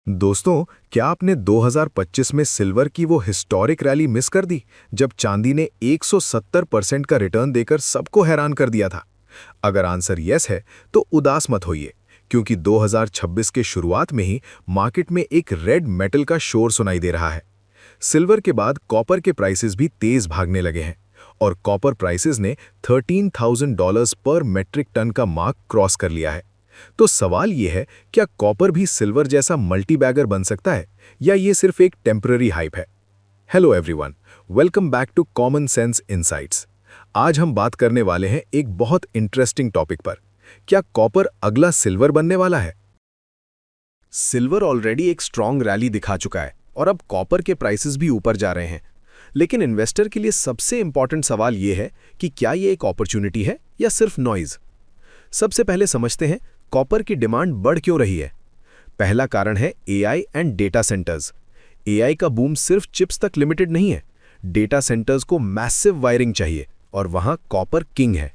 दोस्तों, क्या आपने 2025 में सिल्वर की वो हिस्टोरिक रैली मिस कर दी जब चांदी ने 170% का रिटर्न देकर सबको हैरान कर दिया था? अगर आंसर यस है तो उदास मत होइए, क्योंकि 2026 के शुरुआत में ही मार्केट में एक रेड मेटल का शोर सुनाई दे रहा है। सिल्वर के बाद कॉपर के प्राइसेस भी तेज भागने लगे हैं और कॉपर प्राइसेस ने $13,000 पर मेट्रिक टन का मार्क क्रॉस कर लिया है। तो सवाल ये है, क्या कॉपर भी सिल्वर जैसा मल्टीबैगर बन सकता है या ये सिर्फ एक टेम्पररी हाइप है? Hello everyone, welcome back to common sense insights. आज हम बात करने वाले हैं एक बहुत इंटरेस्टिंग टॉपिक पर। क्या कॉपर अगला सिल्वर बनने वाला है? सिल्वर ऑलरेडी एक स्ट्रॉन्ग रैली दिखा चुका है और अब कॉपर के प्राइसेस भी ऊपर जा रहे हैं। लेकिन इन्वेस्टर के लिए सबसे इंपॉर्टेंट सवाल ये है कि क्या ये एक अपॉर्चुनिटी है या सिर्फ नॉइज। सबसे पहले समझते हैं कॉपर की डिमांड बढ़ क्यों रही है। पहला कारण है AI and data centres. AI का बूम सिर्फ चिप्स तक लिमिटेड नहीं है। डेटा सेंटर्स को मैसिव वायरिंग चाहिए और वहां कॉपर किंग है।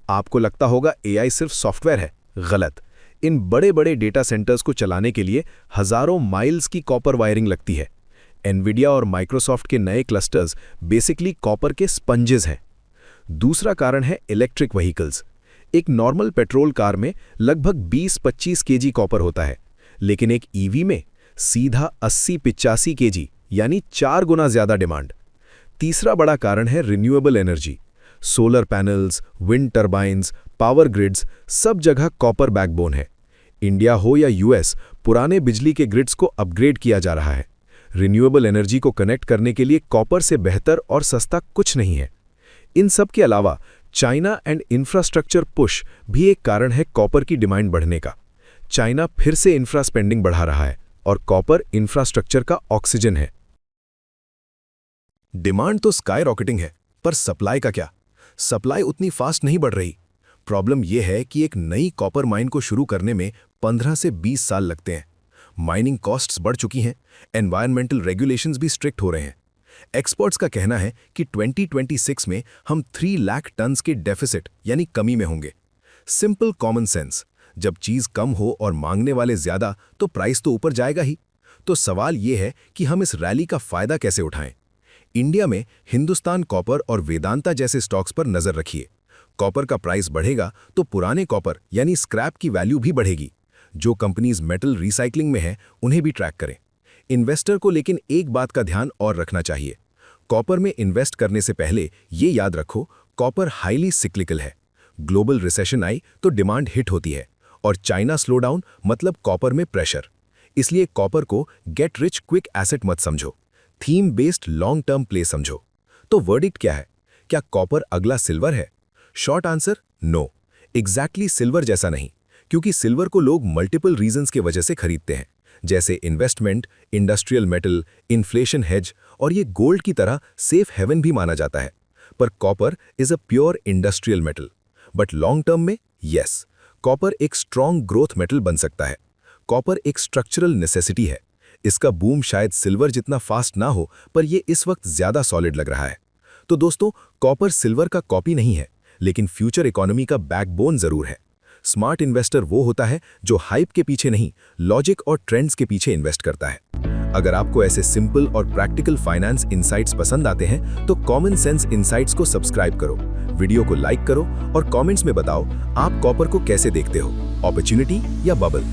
आपको लगता होगा एआई सिर्फ सॉफ्टवेयर है। गलत। इन बड़े बड़े डेटा सेंटर्स को चलाने के लिए हजारों माइल्स की कॉपर वायरिंग लगती है। एनवीडिया और माइक्रोसॉफ्ट के नए क्लस्टर्स बेसिकली कॉपर के स्पंजेस हैं। दूसरा कारण है इलेक्ट्रिक व्हीकल्स। एक नॉर्मल पेट्रोल कार में लगभग 20-25 केजी कॉपर होता है, लेकिन एक ईवी में सीधा 80-85 केजी, यानी 4 गुना ज्यादा डिमांड। तीसरा बड़ा कारण है renewable energy. Solar panels, wind turbines, power grids, सब जगह कॉपर बैकबोन है। इंडिया हो या यूएस, पुराने बिजली के ग्रिड्स को अपग्रेड किया जा रहा है। रिन्यूएबल एनर्जी को कनेक्ट करने के लिए कॉपर से बेहतर और सस्ता कुछ नहीं है। इन सब के अलावा चाइना एंड इंफ्रास्ट्रक्चर पुश भी एक कारण है कॉपर की डिमांड बढ़ने का। चाइना फिर से इंफ्रा स्पेंडिंग बढ़ा रहा है और कॉपर इंफ्रास्ट्रक्चर का ऑक्सीजन है। डिमांड तो स्काई रॉकेटिंग है, पर सप्लाई का क्या? सप्लाई उतनी फास्ट नहीं बढ़ रही। प्रॉब्लम यह है कि एक नई कॉपर माइन को शुरू करने में 15 से 20 साल लगते हैं। माइनिंग कॉस्ट्स बढ़ चुकी हैं, एनवायरमेंटल रेगुलेशंस भी स्ट्रिक्ट हो रहे हैं। एक्सपर्ट्स का कहना है कि 2026 में हम 3 लाख टन्स के डेफिसिट यानी कमी में होंगे। सिंपल कॉमन सेंस, जब चीज कम हो और मांगने वाले ज्यादा तो प्राइस तो ऊपर जाएगा ही। तो सवाल यह है कि हम इस रैली का फायदा कैसे उठाएं। इंडिया में हिंदुस्तान कॉपर और वेदांता जैसे स्टॉक्स पर नजर रखिए। कॉपर का प्राइस बढ़ेगा तो पुराने कॉपर यानी स्क्रैप की वैल्यू भी बढ़ेगी। जो कंपनीज मेटल रिसाइकलिंग में हैं उन्हें भी ट्रैक करें। इन्वेस्टर को लेकिन एक बात का ध्यान और रखना चाहिए। कॉपर में इन्वेस्ट करने से पहले ये याद रखो, कॉपर हाईली सिक्लिकल है। ग्लोबल रिसेशन आई तो डिमांड हिट होती है और चाइना स्लोडाउन मतलब कॉपर में प्रेशर। इसलिए कॉपर को गेट रिच क्विक एसेट मत समझो, theme based long term play समझो। तो वर्डिक्ट क्या है? क्या कॉपर अगला सिल्वर है? Short answer, no. Exactly silver जैसा नहीं, क्योंकि सिल्वर को लोग मल्टीपल रीजंस के वजह से खरीदते हैं, जैसे investment, industrial metal, inflation hedge, और ये गोल्ड की तरह सेफ हेवन भी माना जाता है। पर copper is a pure industrial metal. But long term में यस, कॉपर एक स्ट्रॉन्ग ग्रोथ मेटल बन सकता है। कॉपर एक स्ट्रक्चरल नेसेसिटी है। इसका बूम शायद सिल्वर जितना फास्ट ना हो, पर यह इस वक्त ज्यादा सॉलिड लग रहा है। तो दोस्तों, कॉपर सिल्वर का कॉपी नहीं है, लेकिन फ्यूचर इकोनॉमी का बैकबोन जरूर है। स्मार्ट इन्वेस्टर वो होता है जो हाइप के पीछे नहीं, लॉजिक और ट्रेंड्स के पीछे इन्वेस्ट करता है। अगर आपको ऐसे सिंपल और प्रैक्टिकल फाइनेंस इनसाइट्स पसंद आते हैं तो कॉमन सेंस इनसाइट्स को सब्सक्राइब करो, वीडियो को लाइक करो और कमेंट्स में बताओ आप कॉपर को कैसे देखते हो, अपॉर्चुनिटी या बबल।